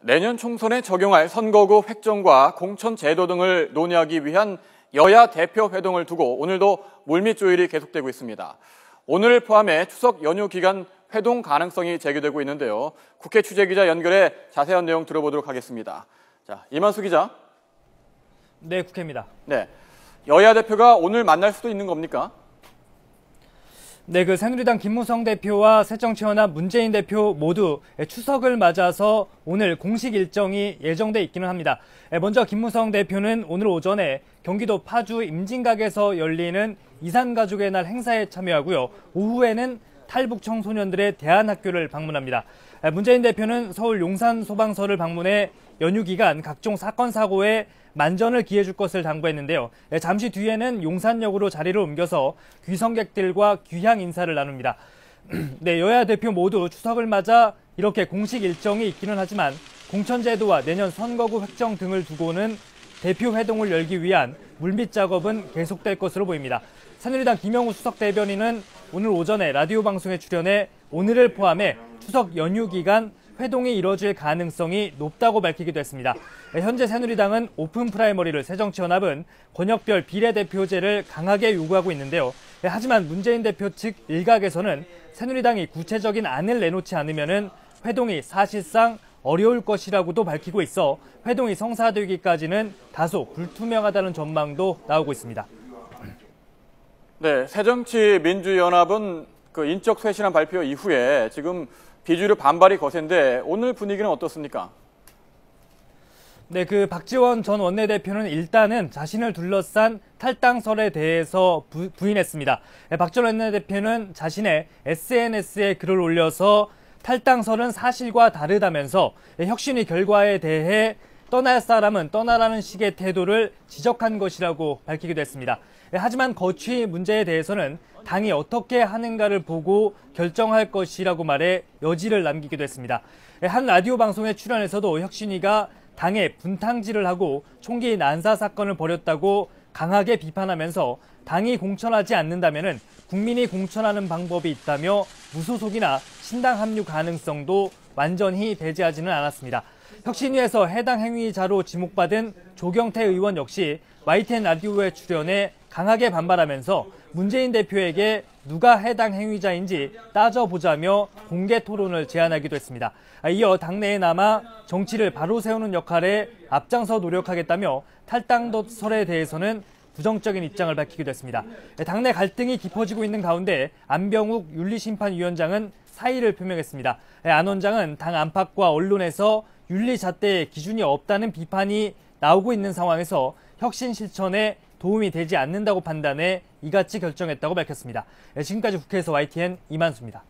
내년 총선에 적용할 선거구 획정과 공천 제도 등을 논의하기 위한 여야 대표 회동을 두고 오늘도 물밑 조율이 계속되고 있습니다. 오늘을 포함해 추석 연휴 기간 회동 가능성이 제기되고 있는데요. 국회 취재기자 연결해 자세한 내용 들어보도록 하겠습니다. 자, 이만수 기자. 네, 국회입니다. 네, 여야 대표가 오늘 만날 수도 있는 겁니까? 네, 새누리당 김무성 대표와 새정치연합 문재인 대표 모두 추석을 맞아서 오늘 공식 일정이 예정돼 있기는 합니다. 먼저 김무성 대표는 오늘 오전에 경기도 파주 임진각에서 열리는 이산가족의 날 행사에 참여하고요. 오후에는 탈북 청소년들의 대안학교를 방문합니다. 문재인 대표는 서울 용산소방서를 방문해 연휴 기간 각종 사건 사고에 만전을 기해줄 것을 당부했는데요. 잠시 뒤에는 용산역으로 자리를 옮겨서 귀성객들과 귀향 인사를 나눕니다. 네, 여야 대표 모두 추석을 맞아 이렇게 공식 일정이 있기는 하지만 공천제도와 내년 선거구 획정 등을 두고는 대표 회동을 열기 위한 물밑 작업은 계속될 것으로 보입니다. 새누리당 김영우 수석 대변인은 오늘 오전에 라디오 방송에 출연해 오늘을 포함해 추석 연휴 기간 회동이 이뤄질 가능성이 높다고 밝히기도 했습니다. 현재 새누리당은 오픈 프라이머리를, 새정치연합은 권역별 비례대표제를 강하게 요구하고 있는데요. 하지만 문재인 대표 측 일각에서는 새누리당이 구체적인 안을 내놓지 않으면 회동이 사실상 어려울 것이라고도 밝히고 있어 회동이 성사되기까지는 다소 불투명하다는 전망도 나오고 있습니다. 네, 새정치민주연합은 인적 쇄신안 발표 이후에 지금 비주류 반발이 거센데 오늘 분위기는 어떻습니까? 네, 박지원 전 원내대표는 일단은 자신을 둘러싼 탈당설에 대해서 부인했습니다. 박 전 원내대표는 자신의 SNS에 글을 올려서 탈당설은 사실과 다르다면서 혁신위 결과에 대해 떠날 사람은 떠나라는 식의 태도를 지적한 것이라고 밝히기도 했습니다. 하지만 거취 문제에 대해서는 당이 어떻게 하는가를 보고 결정할 것이라고 말해 여지를 남기기도 했습니다. 한 라디오 방송에 출연해서도 혁신위가 당에 분탕질을 하고 총기 난사 사건을 벌였다고 강하게 비판하면서 당이 공천하지 않는다면 국민이 공천하는 방법이 있다며 무소속이나 신당 합류 가능성도 완전히 배제하지는 않았습니다. 혁신위에서 해당 행위자로 지목받은 조경태 의원 역시 YTN 라디오에 출연해 강하게 반발하면서 문재인 대표에게 누가 해당 행위자인지 따져보자며 공개 토론을 제안하기도 했습니다. 이어 당내에 남아 정치를 바로 세우는 역할에 앞장서 노력하겠다며 탈당설에 대해서는 부정적인 입장을 밝히기도 했습니다. 당내 갈등이 깊어지고 있는 가운데 안병욱 윤리심판위원장은 사의를 표명했습니다. 안 원장은 당 안팎과 언론에서 윤리 잣대에 기준이 없다는 비판이 나오고 있는 상황에서 혁신 실천에 도움이 되지 않는다고 판단해 이같이 결정했다고 밝혔습니다. 지금까지 국회에서 YTN 이만수입니다.